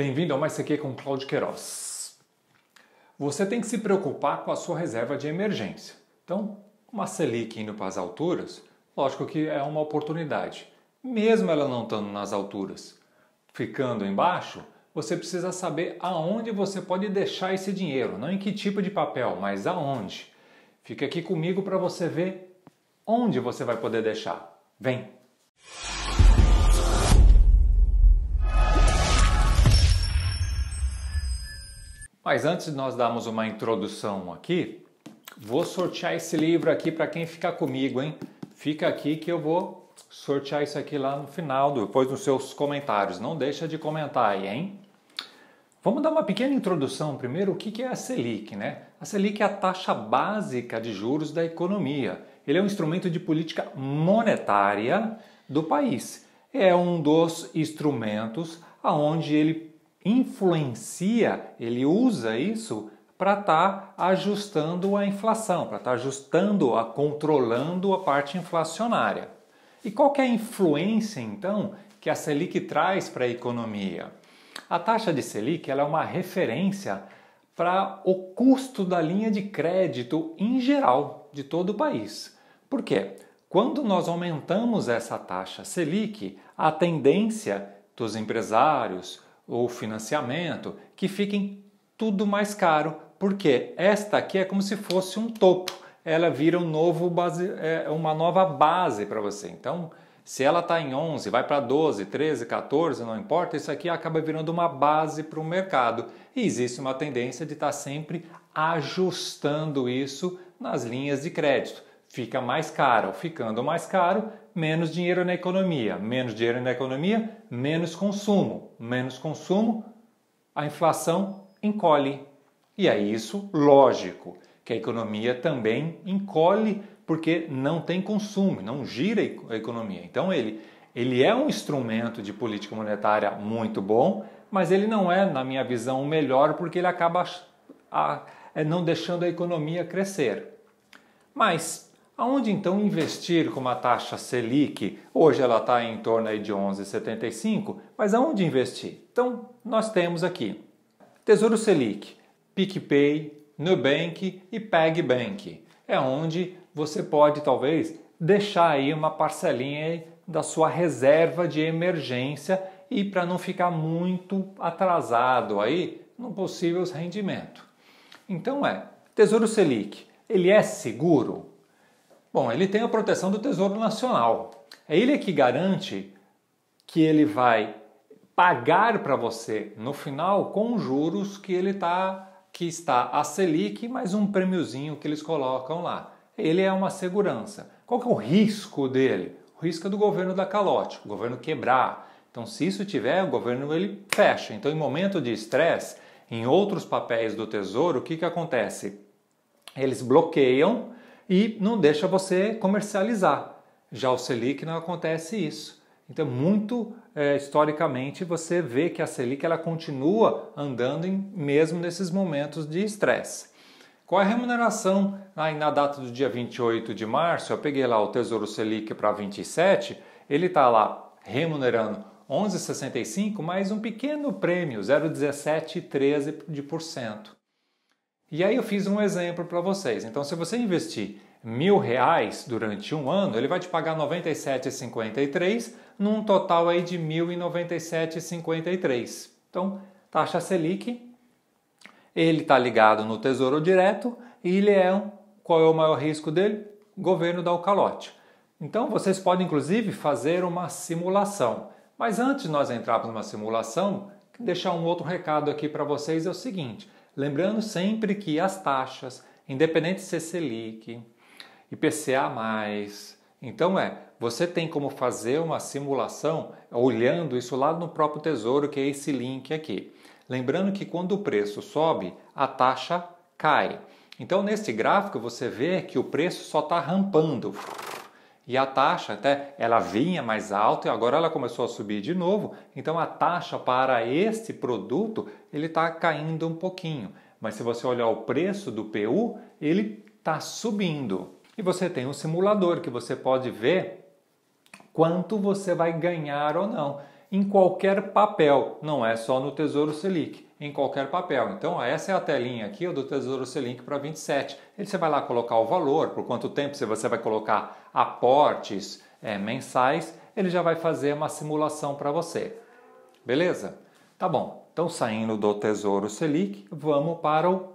Bem-vindo ao Mais CQ com Cláudio Queiroz. Você tem que se preocupar com a sua reserva de emergência. Então, uma Selic indo para as alturas, lógico que é uma oportunidade. Mesmo ela não estando nas alturas, ficando embaixo, você precisa saber aonde você pode deixar esse dinheiro. Não em que tipo de papel, mas aonde. Fica aqui comigo para você ver onde você vai poder deixar. Vem! Mas antes de nós darmos uma introdução aqui, vou sortear esse livro aqui para quem ficar comigo, hein? Fica aqui que eu vou sortear isso aqui lá no final, depois nos seus comentários. Não deixa de comentar aí, hein? Vamos dar uma pequena introdução primeiro. O que é a Selic, né? A Selic é a taxa básica de juros da economia. Ele é um instrumento de política monetária do país. É um dos instrumentos aonde ele influencia, ele usa isso para estar ajustando a inflação, para estar ajustando, controlando a parte inflacionária. E qual que é a influência, então, que a Selic traz para a economia? A taxa de Selic ela é uma referência para o custo da linha de crédito em geral de todo o país. Por quê? Quando nós aumentamos essa taxa Selic, a tendência dos empresários, o financiamento, que fiquem tudo mais caro, porque esta aqui é como se fosse um topo, ela vira uma nova base para você. Então, se ela está em 11, vai para 12, 13, 14, não importa, isso aqui acaba virando uma base para o mercado. E existe uma tendência de estar sempre ajustando isso nas linhas de crédito. Fica mais caro, ficando mais caro, menos dinheiro na economia. Menos dinheiro na economia, menos consumo. Menos consumo, a inflação encolhe. E é isso, lógico, que a economia também encolhe porque não tem consumo, não gira a economia. Então ele é um instrumento de política monetária muito bom, mas ele não é, na minha visão, o melhor porque ele acaba não deixando a economia crescer. Mas aonde então investir com uma taxa Selic? Hoje ela está em torno aí de 11,75, mas aonde investir? Então nós temos aqui Tesouro Selic, PicPay, Nubank e PagBank. É onde você pode talvez deixar aí uma parcelinha aí da sua reserva de emergência e para não ficar muito atrasado aí no possível rendimento. Então Tesouro Selic, ele é seguro? Bom, ele tem a proteção do Tesouro Nacional. É ele que garante que ele vai pagar para você no final com juros que está a Selic mais um prêmiozinho que eles colocam lá. Ele é uma segurança. Qual que é o risco dele? O risco é do governo dar calote, o governo quebrar. Então, se isso tiver, o governo ele fecha. Então, em momento de estresse, em outros papéis do Tesouro, o que acontece? Eles bloqueiam e não deixa você comercializar. Já o Selic não acontece isso. Então, historicamente, você vê que a Selic ela continua andando mesmo nesses momentos de estresse. Qual é a remuneração? Na data do dia 28 de março, eu peguei lá o Tesouro Selic para 27, ele está lá remunerando 11,65 mais um pequeno prêmio, 0,1713%. E aí eu fiz um exemplo para vocês. Então, se você investir R$1.000 durante um ano, ele vai te pagar R$ 97,53, num total aí de R$ 1.097,53. Então, taxa Selic, ele está ligado no Tesouro Direto e ele qual é o maior risco dele? O governo dá o calote. Então, vocês podem inclusive fazer uma simulação. Mas antes de nós entrarmos numa simulação, deixar um outro recado aqui para vocês é o seguinte. Lembrando sempre que as taxas, independente de ser Selic, IPCA+, então você tem como fazer uma simulação olhando isso lá no próprio Tesouro, que é esse link aqui. Lembrando que quando o preço sobe, a taxa cai. Então nesse gráfico você vê que o preço só está rampando. E a taxa até ela vinha mais alta e agora ela começou a subir de novo. Então a taxa para este produto ele está caindo um pouquinho. Mas se você olhar o preço do PU, ele está subindo. E você tem um simulador que você pode ver quanto você vai ganhar ou não. em qualquer papel, não é só no Tesouro Selic, em qualquer papel. Então essa é a telinha aqui do Tesouro Selic para 27. Aí você vai lá colocar o valor, por quanto tempo você vai colocar aportes mensais, ele já vai fazer uma simulação para você. Beleza? Tá bom. Então saindo do Tesouro Selic, vamos para o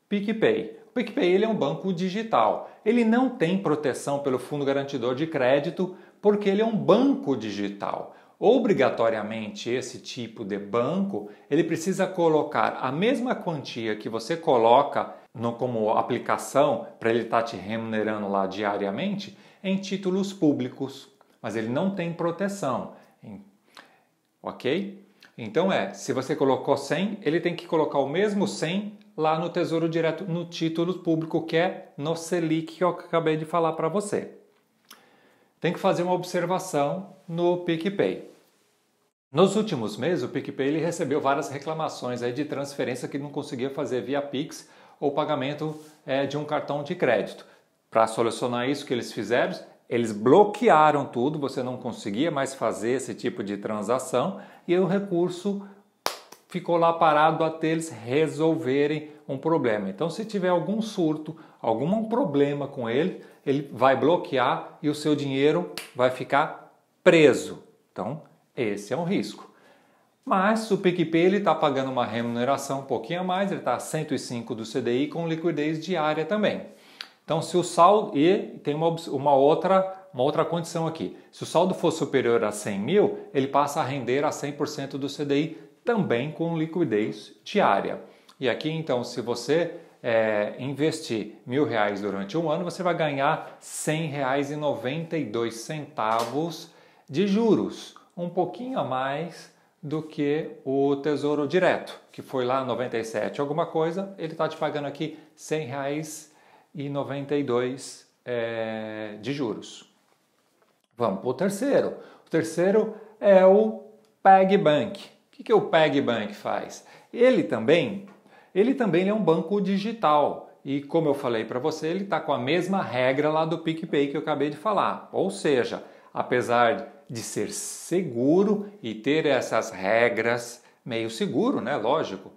PicPay. O PicPay ele é um banco digital. Ele não tem proteção pelo Fundo Garantidor de Crédito porque ele é um banco digital. Obrigatoriamente, esse tipo de banco, ele precisa colocar a mesma quantia que você coloca como aplicação para ele estar te remunerando lá diariamente em títulos públicos. Mas ele não tem proteção. Ok? Então se você colocou 100, ele tem que colocar o mesmo 100 lá no Tesouro Direto, no título público, que é no Selic, que eu acabei de falar para você. Tem que fazer uma observação no PicPay. Nos últimos meses, o PicPay ele recebeu várias reclamações aí de transferência que não conseguia fazer via Pix ou pagamento de um cartão de crédito. Para solucionar isso, o que eles fizeram? Eles bloquearam tudo, você não conseguia mais fazer esse tipo de transação e o recurso ficou lá parado até eles resolverem um problema. Então, se tiver algum surto, algum problema com ele, ele vai bloquear e o seu dinheiro vai ficar preso. Então, esse é um risco. Mas o PicPay está pagando uma remuneração um pouquinho a mais, ele está a 105 do CDI com liquidez diária também. Então, se o saldo... E tem uma outra condição aqui. Se o saldo for superior a 100 mil, ele passa a render a 100% do CDI também com liquidez diária. E aqui, então, se você investir R$1.000 durante um ano, você vai ganhar R$ 100,92 de juros. Um pouquinho a mais do que o Tesouro Direto, que foi lá 97 alguma coisa, ele está te pagando aqui R$ 100,92 de juros. Vamos para o terceiro. O terceiro é o PagBank. O que o PagBank faz? Ele também é um banco digital. E como eu falei para você, ele está com a mesma regra lá do PicPay que eu acabei de falar. Ou seja, apesar de ser seguro e ter essas regras, meio seguro, né? Lógico,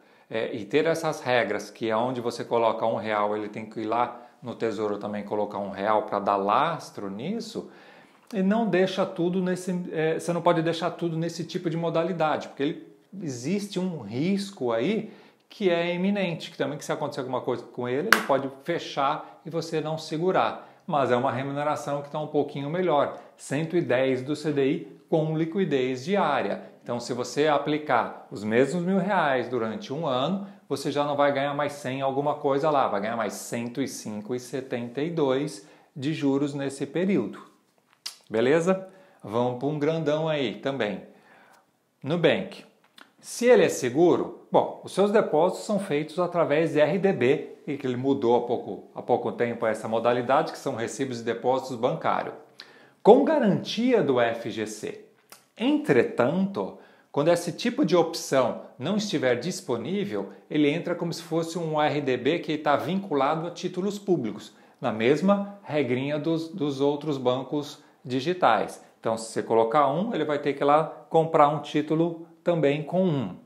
e ter essas regras que é onde você coloca R$1, ele tem que ir lá no Tesouro também colocar R$1 para dar lastro nisso, e não deixa tudo você não pode deixar tudo nesse tipo de modalidade, porque existe um risco aí que é iminente, que também que se acontecer alguma coisa com ele pode fechar e você não segurar. Mas é uma remuneração que está um pouquinho melhor, 110 do CDI com liquidez diária. Então, se você aplicar os mesmos R$1.000 durante um ano, você já não vai ganhar mais 100 alguma coisa lá, vai ganhar mais 105,72 de juros nesse período. Beleza? Vamos para um grandão aí também. Nubank. Se ele é seguro, bom, os seus depósitos são feitos através de RDB, e que ele mudou há pouco tempo essa modalidade, que são recibos de depósitos bancários, com garantia do FGC. Entretanto, quando esse tipo de opção não estiver disponível, ele entra como se fosse um RDB que está vinculado a títulos públicos, na mesma regrinha dos outros bancos digitais. Então, se você colocar um, ele vai ter que ir lá comprar um título também com um.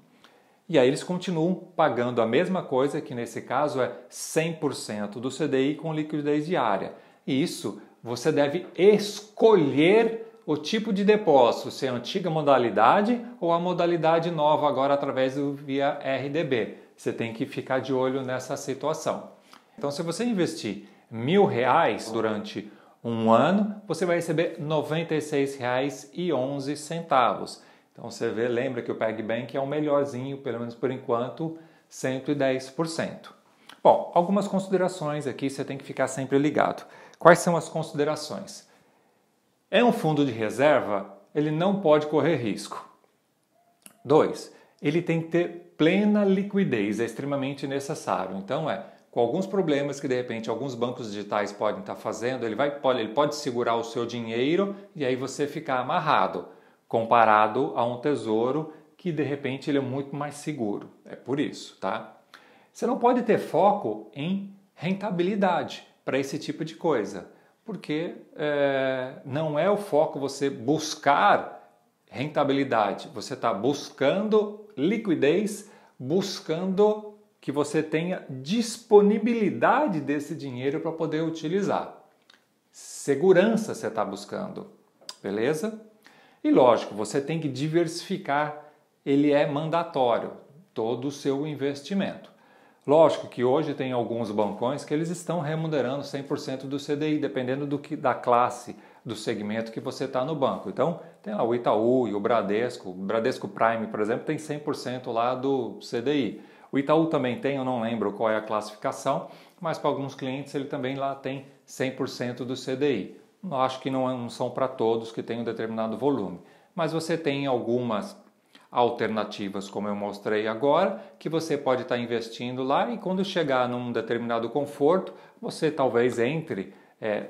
E aí eles continuam pagando a mesma coisa, que nesse caso é 100% do CDI com liquidez diária. E isso você deve escolher o tipo de depósito, se é a antiga modalidade ou a modalidade nova agora através do via RDB. Você tem que ficar de olho nessa situação. Então, se você investir R$1.000 durante um ano, você vai receber R$ 96,11. Então você lembra que o PagBank é o melhorzinho, pelo menos por enquanto, 110%. Bom, algumas considerações aqui você tem que ficar sempre ligado. Quais são as considerações? É um fundo de reserva, ele não pode correr risco. 2. Ele tem que ter plena liquidez, é extremamente necessário. Então com alguns problemas que de repente alguns bancos digitais podem estar fazendo, ele pode segurar o seu dinheiro e aí você ficar amarrado, comparado a um tesouro que de repente ele é muito mais seguro. É por isso, tá? Você não pode ter foco em rentabilidade para esse tipo de coisa, porque não é o foco você buscar rentabilidade, você está buscando liquidez, buscando que você tenha disponibilidade desse dinheiro para poder utilizar. Segurança você está buscando, beleza? E lógico, você tem que diversificar, ele é mandatório, todo o seu investimento. Lógico que hoje tem alguns bancões que eles estão remunerando 100% do CDI, dependendo da classe, do segmento que você está no banco. Então, tem lá o Itaú e o Bradesco Prime, por exemplo, tem 100% lá do CDI. O Itaú também tem, eu não lembro qual é a classificação, mas para alguns clientes ele também lá tem 100% do CDI. Eu acho que não são para todos que têm um determinado volume, mas você tem algumas alternativas, como eu mostrei agora, que você pode estar investindo lá e quando chegar num determinado conforto, você talvez entre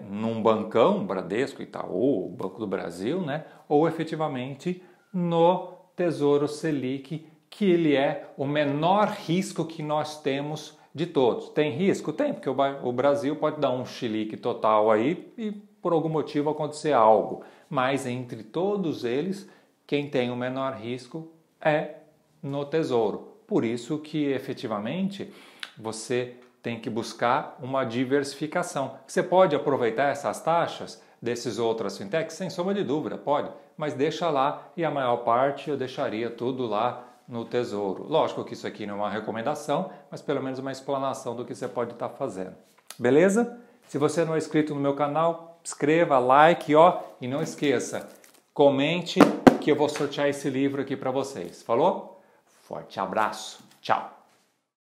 num bancão, Bradesco, Itaú, Banco do Brasil, né? Ou efetivamente no Tesouro Selic, que ele é o menor risco que nós temos de todos. Tem risco? Tem, porque o Brasil pode dar um chilique total aí e por algum motivo acontecer algo. Mas entre todos eles, quem tem o menor risco é no Tesouro. Por isso que efetivamente você tem que buscar uma diversificação. Você pode aproveitar essas taxas desses outras fintechs? Sem sombra de dúvida, pode. Mas deixa lá e a maior parte eu deixaria tudo lá no Tesouro. Lógico que isso aqui não é uma recomendação, mas pelo menos uma explanação do que você pode estar fazendo. Beleza? Se você não é inscrito no meu canal, inscreva, like, ó, e não esqueça, comente que eu vou sortear esse livro aqui para vocês. Falou? Forte abraço. Tchau.